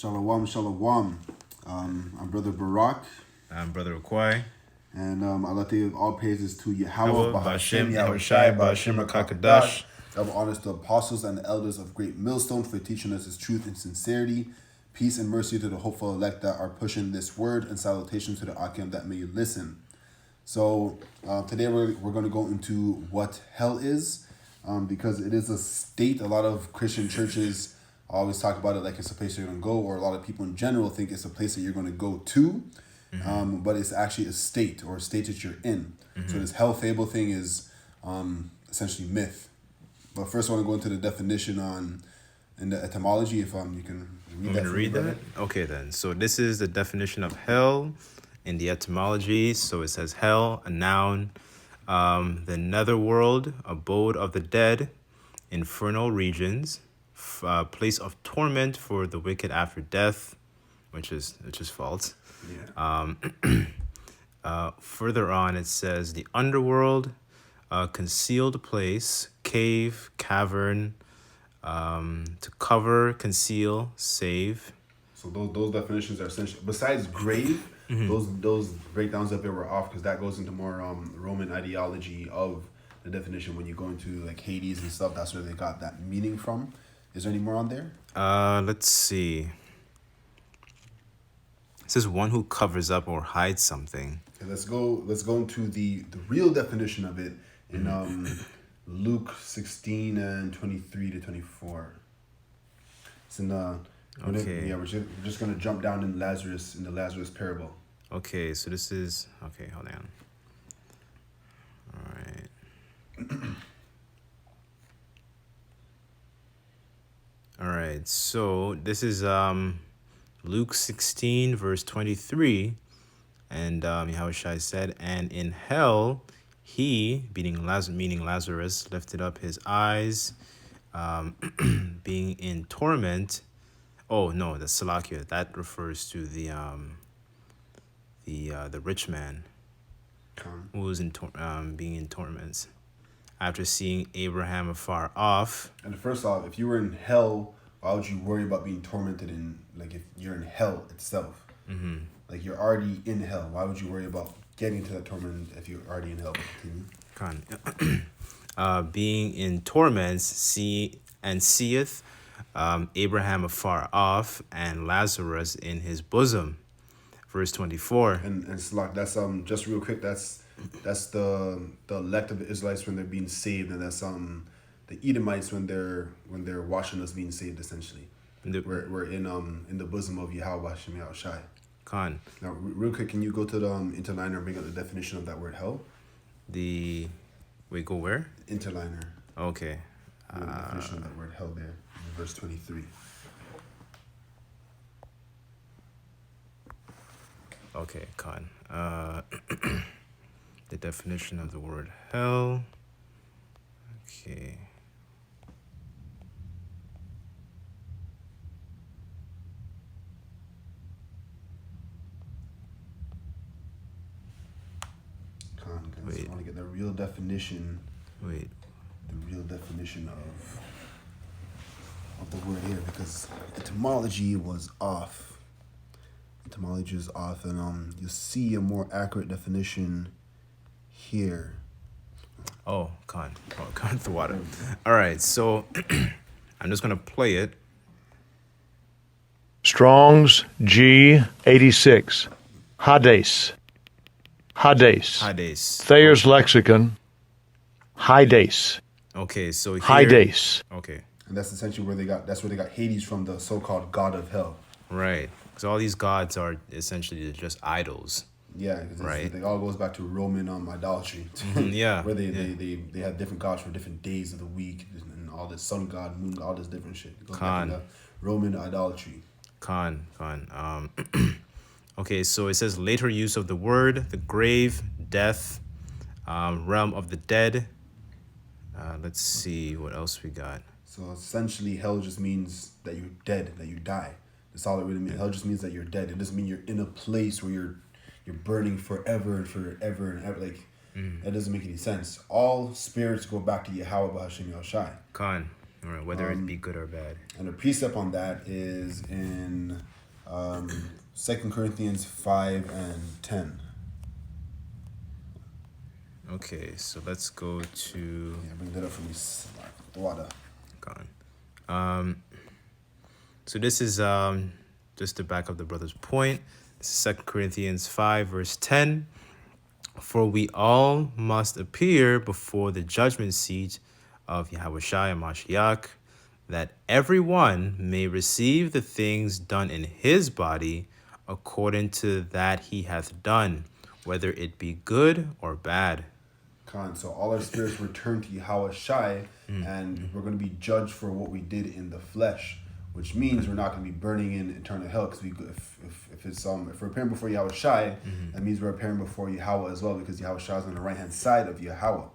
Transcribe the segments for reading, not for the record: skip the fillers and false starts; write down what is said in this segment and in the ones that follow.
Shalom, shalom. I'm Brother Barak, I'm Brother Okwai. and I'd like to give all praises to Yahweh, Yahweh, Bahashem, Bashem, Yahushai, Yahushai, Bahashem, Bashem, Kakadash. Kakadash. Double honors to the apostles and the elders of Great Millstone for teaching us his truth and sincerity. Peace and mercy to the hopeful elect that are pushing this word, and salutations to the Akim that may listen. So today we're going to go into what hell is, because it is a state. A lot of Christian churches always talk about it like it's a place you're going to go, or a lot of people in general think it's a place that you're going to go to, but it's actually a state or a state that you're in. So this hell fable thing is essentially myth. But first I want to go into the definition in the etymology, if you can read that for me, Read brother. that? Okay, then. So this is the definition of hell in the etymology. So it says hell, a noun, the netherworld, abode of the dead, infernal regions, place of torment for the wicked after death, which is false. Yeah. Further on, it says the underworld, concealed place, cave, cavern, to cover, conceal, save. So those definitions are essential. Besides grave, those breakdowns up there were off because that goes into more Roman ideology of the definition. When you go into like Hades and stuff, that's where they got that meaning from. Is there any more on there? Let's see. It says one who covers up or hides something. Okay, let's go into the real definition of it in Luke 16 and 23 to 24. It's in Okay. we're just gonna jump down in the Lazarus parable. Okay, so this is okay. Hold on. All right. All right. So this is Luke 16 verse 23, and Yahushua said, "And in hell, he, meaning Lazarus, lifted up his eyes, being in torment." Oh no, that's Salakia. That refers to the rich man who was being in torments after seeing Abraham afar off. And first off, if you were in hell, why would you worry about being tormented if you're in hell itself? Mm-hmm. Like you're already in hell. Why would you worry about getting to that torment if you're already in hell? Continue. Being in torments, seeth Abraham afar off and Lazarus in his bosom. Verse 24. And it's like that's just real quick, that's the elect of the Israelites when they're being saved, and that's the Edomites when they're watching us being saved essentially. We're in the bosom of Yahweh Hashem Yahushai. Khan. Now real quick, can you go to the interliner and bring up the definition of that word hell? Wait, go where? Interliner. Okay. The definition of that word hell there, in verse 23. Okay, Khan. The definition of the word hell. Okay. Wait. I want to get the real definition. Wait. The real definition of the word here, because etymology was off. Etymology is off, and you'll see a more accurate definition here. Oh, Khan the water. All right, so I'm just gonna play it. Strong's G86. Hades. Hades. Thayer's Lexicon. Hades. Okay, so here. Hades. Okay. And that's essentially where they got Hades from, the so-called god of hell. Right. Because all these gods are essentially just idols. Yeah, because right. It all goes back to Roman idolatry. Yeah. Where they had different gods for different days of the week, and all this sun god, moon god, all this different shit. It goes back to the Roman idolatry. Khan. Okay, so it says later use of the word, the grave, death, realm of the dead. Let's see what else we got. So essentially, hell just means that you're dead, that you die. That's all it really means. Hell just means that you're dead. It doesn't mean you're in a place where you're burning forever and ever. Like that doesn't make any sense. All spirits go back to Yahweh B'Hashem Yahushai. Khan. Or whether it be good or bad. And the precept on that is in 2 Corinthians 5 and 10. Okay, so let's go to Yeah, bring that up for me. Water. Gone. So this is just to back up the brother's point. This is 2 Corinthians 5 verse 10. For we all must appear before the judgment seat of Yahushua Mashiach, that everyone may receive the things done in his body according to that he hath done, whether it be good or bad. So all our spirits return to Yahweh Shai, and we're going to be judged for what we did in the flesh, which means we're not going to be burning in eternal hell. Because if we're appearing before Yahweh Shai, that means we're appearing before Yahweh as well, because Yahweh Shai is on the right hand side of Yahweh.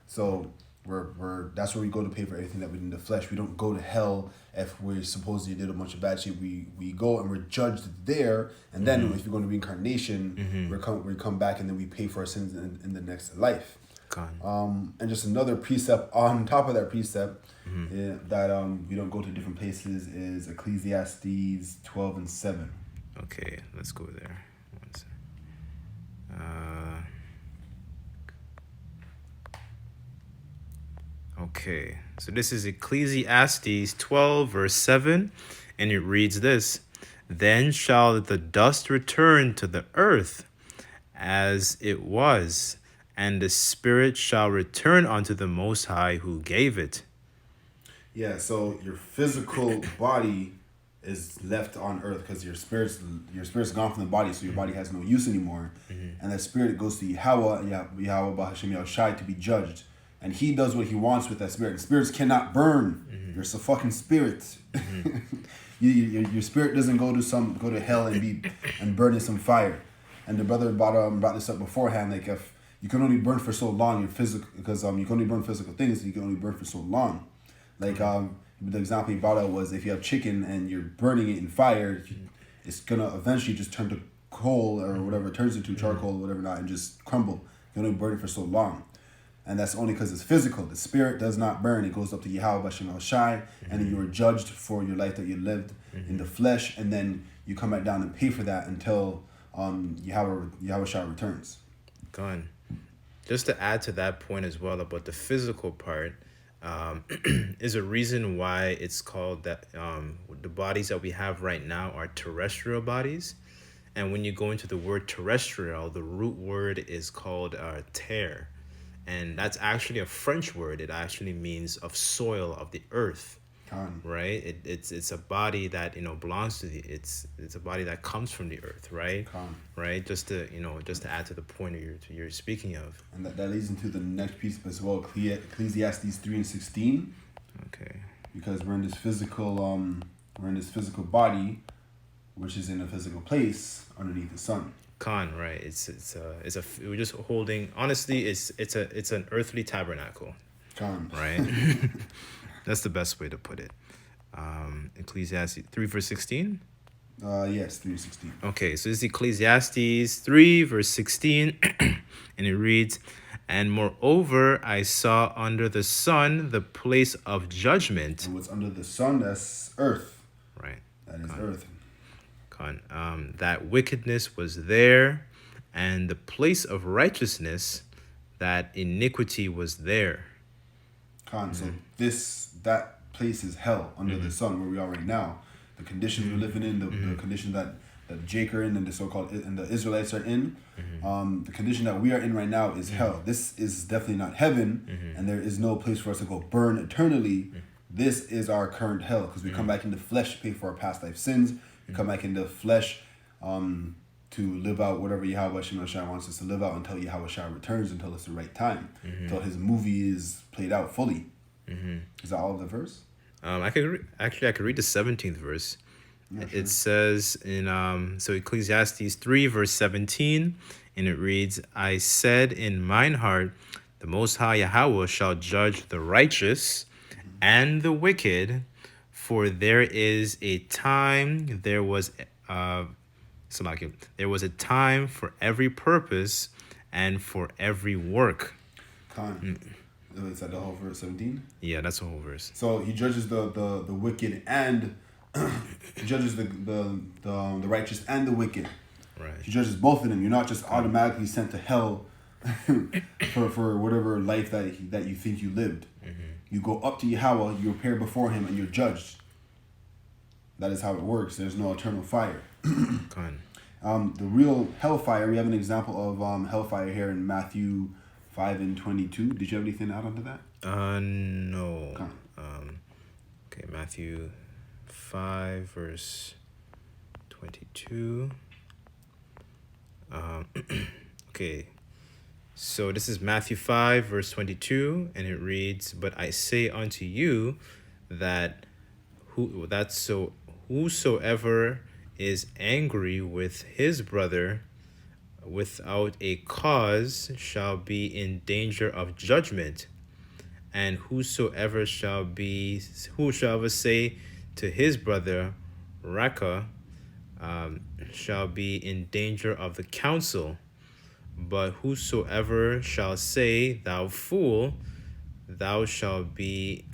So that's where we go to pay for everything that we did in the flesh. We don't go to hell if we supposedly did a bunch of bad shit. We go and we're judged there, and then if you're going to reincarnation, we come back and then we pay for our sins in the next life. And just another precept on top of that precept that we don't go to different places is Ecclesiastes 12 and 7. Okay, let's go there. One second. Okay, so this is Ecclesiastes 12 verse 7, and it reads this: Then shall the dust return to the earth as it was, and the spirit shall return unto the Most High who gave it. Yeah, so your physical body is left on earth because your spirit's gone from the body, so your body has no use anymore. And that spirit goes to Yahweh Bahashem Yahushai to be judged. And he does what he wants with that spirit. And spirits cannot burn. You're a fucking spirit. Your spirit doesn't go to hell and burn in some fire. And the brother brought this up beforehand, like if you can only burn for so long, your physical, because you can only burn physical things, you can only burn for so long. Like the example he brought up was if you have chicken and you're burning it in fire, it's gonna eventually just turn to coal or whatever it turns into, charcoal or whatever not, and just crumble. You can only burn it for so long. And that's only because it's physical. The spirit does not burn. It goes up to Yahweh Bashem Shai, and then you are judged for your life that you lived in the flesh, and then you come back down and pay for that until Yahweh Shai returns. Gone. Just to add to that point as well about the physical part, is a reason why it's called that the bodies that we have right now are terrestrial bodies. And when you go into the word terrestrial, the root word is called terre. And that's actually a French word. It actually means of soil, of the earth, right? It's a body that belongs to it's a body that comes from the earth, right? Right. Just to add to the point you're speaking of. And that leads into the next piece as well, Ecclesiastes 3 and 16. Okay. Because we're in this physical body, which is in a physical place underneath the sun. Right. We're just holding. Honestly, it's an earthly tabernacle. Right. That's the best way to put it. Ecclesiastes 3 verse 16. Yes, 3:16. Okay, so this is Ecclesiastes 3 verse 16, and it reads, "And moreover, I saw under the sun the place of judgment." And what's under the sun? That's earth. Right. That is earth. That wickedness was there, and the place of righteousness, that iniquity was there. So that place is hell under the sun, where we are right now. The conditions we're living in, the condition that Jake are in, and the so-called and the Israelites are in, the condition that we are in right now is hell. This is definitely not heaven, and there is no place for us to go burn eternally. This is our current hell, because we come back into flesh to pay for our past life sins. We come back into flesh to live out whatever Yahweh Shai wants us to live out until Yahweh Shai returns, until it's the right time, until his movie is played out fully. Is that all of the verse? I could read the 17th verse. Yeah, sure. It says in so Ecclesiastes 3 verse 17, and it reads, "I said in mine heart, the Most High Yahweh shall judge the righteous and the wicked, for there was a time for every purpose and for every work." Is that the whole verse 17? Yeah, that's the whole verse. So he judges the wicked and he judges the righteous and the wicked. Right. He judges both of them. You're not just automatically sent to hell for whatever life that you think you lived. You go up to Yahweh, you appear before him, and you're judged. That is how it works. There's no eternal fire. Con. The real hellfire, we have an example of hellfire here in Matthew 5:22. Did you have anything to add on to that? No. Con. Okay, Matthew 5 verse 22. Okay. So this is Matthew 5 verse 22, and it reads, "But I say unto you that whosoever is angry with his brother without a cause shall be in danger of judgment, and whosoever say to his brother Raka shall be in danger of the council. But whosoever shall say, Thou fool, thou shalt be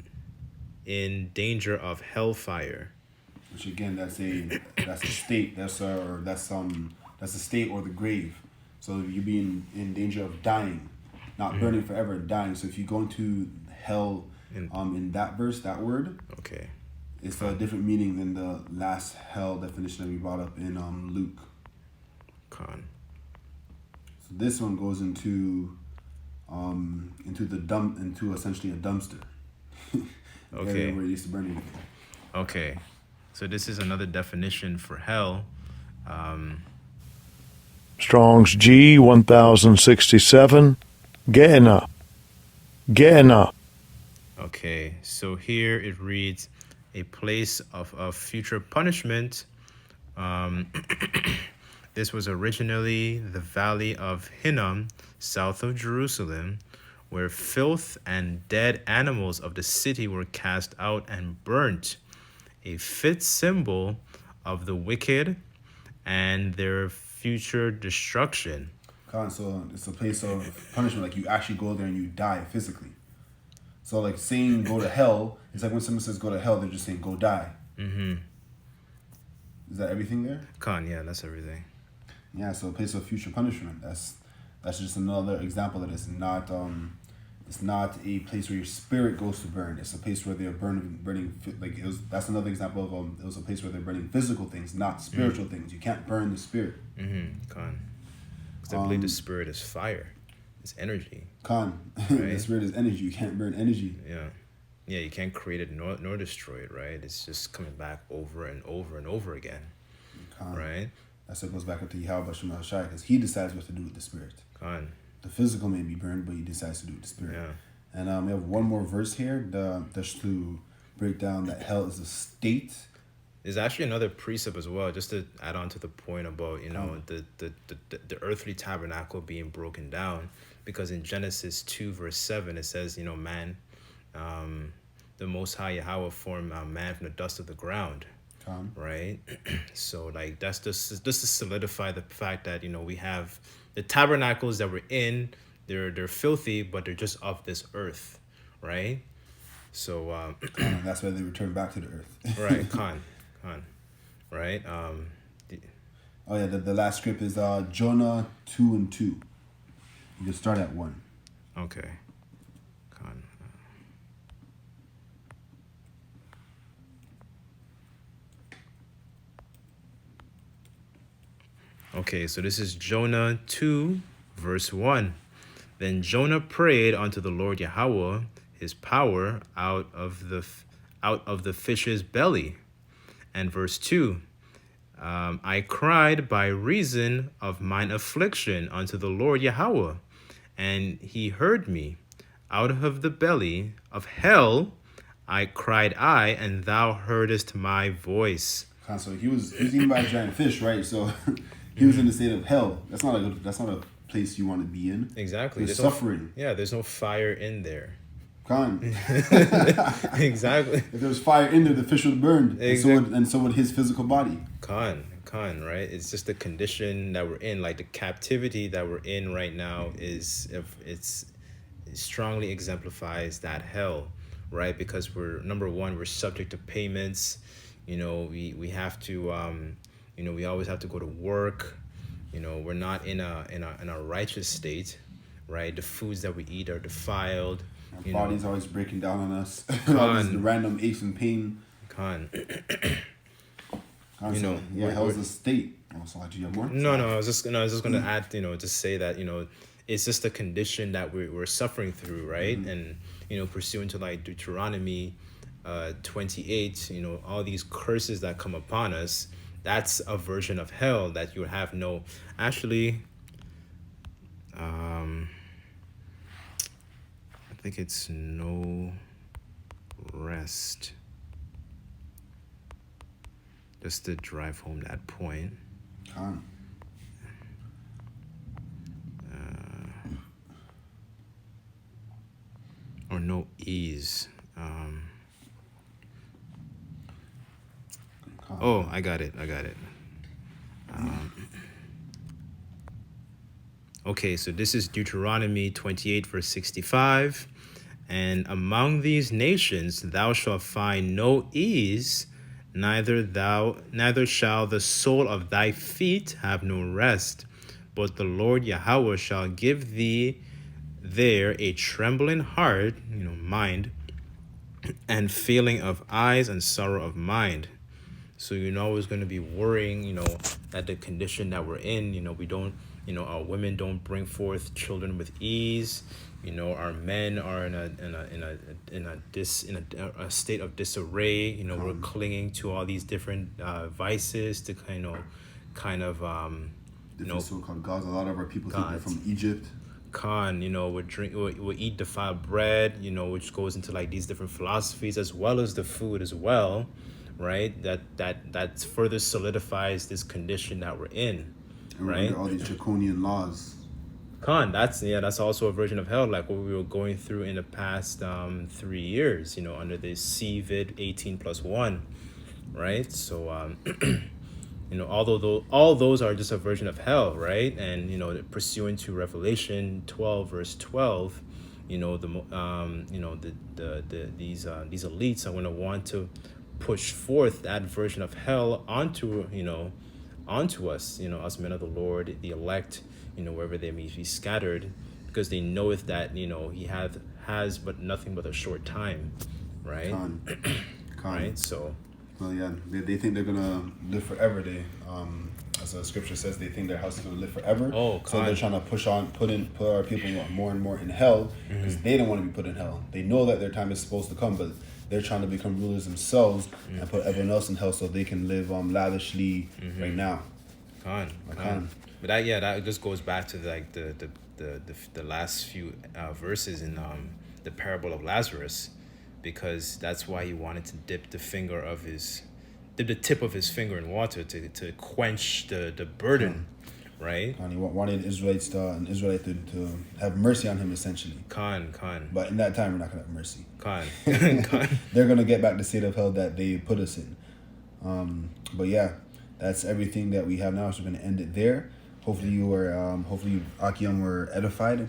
in danger of hellfire." Which again, that's a state. That's a state or the grave. So you be in danger of dying, not burning forever, dying. So if you go into hell, in that verse, that word, Okay. it's a different meaning than the last hell definition that we brought up in Luke. Con. So this one goes into essentially a dumpster. Okay. Where it used to burn anything. Okay. So this is another definition for hell. Strong's G 1067. Gehenna. Gehenna. Okay. So here it reads, a place of future punishment. This was originally the valley of Hinnom, south of Jerusalem, where filth and dead animals of the city were cast out and burnt, a fit symbol of the wicked and their future destruction. So it's a place of punishment. Like you actually go there and you die physically. So like saying go to hell, it's like when someone says go to hell, they're just saying go die. Mm-hmm. Is that everything there? Con, yeah, that's everything. Yeah, so a place of future punishment. That's just another example that it's not a place where your spirit goes to burn. It's a place where they're burning like that's another example of it was a place where they're burning physical things, not spiritual things. You can't burn the spirit. Con. Because I believe the spirit is fire. It's energy. Con. Right? The spirit is energy. You can't burn energy. Yeah. Yeah, you can't create it nor destroy it, right? It's just coming back over and over and over again. Con. Right? That's what goes back up to Yahweh Shema Shai, because he decides what to do with the spirit. Con. The physical may be burned, but he decides to do with the spirit. Yeah. And we have one more verse here just to break down that hell is a state. There's actually another precept as well, just to add on to the point about, the earthly tabernacle being broken down. Because in Genesis 2, verse 7, it says, man, the Most High Yahweh formed man from the dust of the ground. Right? So, like, that's just to solidify the fact that, we have the tabernacles that we're in, they're filthy, but they're just of this earth, right? So, that's why they return back to the earth. Right, con, right? The last script is Jonah 2:2. You can start at 1. Okay. Con. Okay, so this is Jonah 2, verse 1. Then Jonah prayed unto the Lord Yahweh, his power, out of the fish's belly. And verse 2, I cried by reason of mine affliction unto the Lord Yahweh, and he heard me. Out of the belly of hell I cried and thou heardest my voice. So he was eaten by a giant fish, right? So he was in the state of hell. That's not a place you want to be in. Exactly. There's suffering. There's no fire in there. Exactly. If there was fire in there, the fish would have burned. Exactly. And so would his physical body. Right? It's just the condition that we're in. Like the captivity that we're in right now strongly exemplifies that hell, right? Because we're number one, we're subject to payments. We have to we always have to go to work. We're not in a righteous state, right? The foods that we eat are defiled. Our You body's know, always breaking down on us. All these con random aches and pain. con. Constantly. Yeah, hell's the state. Oh, so do you have more? No, I was just gonna add, to say that, it's just the condition that we're suffering through, right? And pursuant to like Deuteronomy 28, all these curses that come upon us, that's a version of hell that you have no, actually, I think it's no rest. Just to drive home that point. Con. Or no ease. Oh, I got it. Okay, so this is Deuteronomy 28, verse 65. And among these nations thou shalt find no ease, neither shall the sole of thy feet have no rest, but the Lord Yahweh shall give thee there a trembling heart, mind, and failing of eyes and sorrow of mind. So you're always going to be worrying, that the condition that we're in, we don't, our women don't bring forth children with ease. Our men are in a state of disarray. We're clinging to all these different vices to Different so-called gods. A lot of our people think they're gods. from Egypt. We eat defiled bread, which goes into like these different philosophies as well as the food as well, right? That further solidifies this condition that we're in, And we're right? under all these draconian laws. That's also a version of hell, like what we were going through in the past 3 years, under the CVID 18+1, right? So although all those are just a version of hell, right? And pursuant to Revelation 12 verse 12, these elites are going to want to push forth that version of hell onto us, us men of the Lord, the elect, wherever they may be scattered, because they knoweth that he has but nothing but a short time, right? Con. Right. So Well, yeah, they think they're gonna live forever. As the scripture says, they think their house is gonna live forever. Oh, so they're trying to put our people more and more in hell because they don't want to be put in hell. They know that their time is supposed to come, but they're trying to become rulers themselves and put everyone else in hell so they can live lavishly right now. But that just goes back to like the last few verses in the parable of Lazarus, because that's why he wanted to dip the tip of his finger in water to quench the burden, right? And he wanted an Israelite to have mercy on him, essentially. But in that time, we're not gonna have mercy. They're gonna get back the state of hell that they put us in. But yeah, that's everything that we have now. So we're gonna end it there. Hopefully you, Akiam, were edified.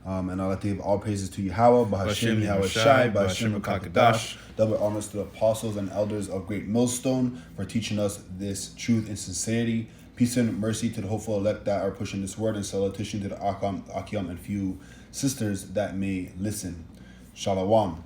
And I'd like to give all praises to Yahweh, Bahashim, Yahweh Shai, Bahashim, Kakadash, double honors to the apostles and elders of Great Millstone for teaching us this truth and sincerity. Peace and mercy to the hopeful elect that are pushing this word, and salutation to the Akiam and few sisters that may listen. Shalom.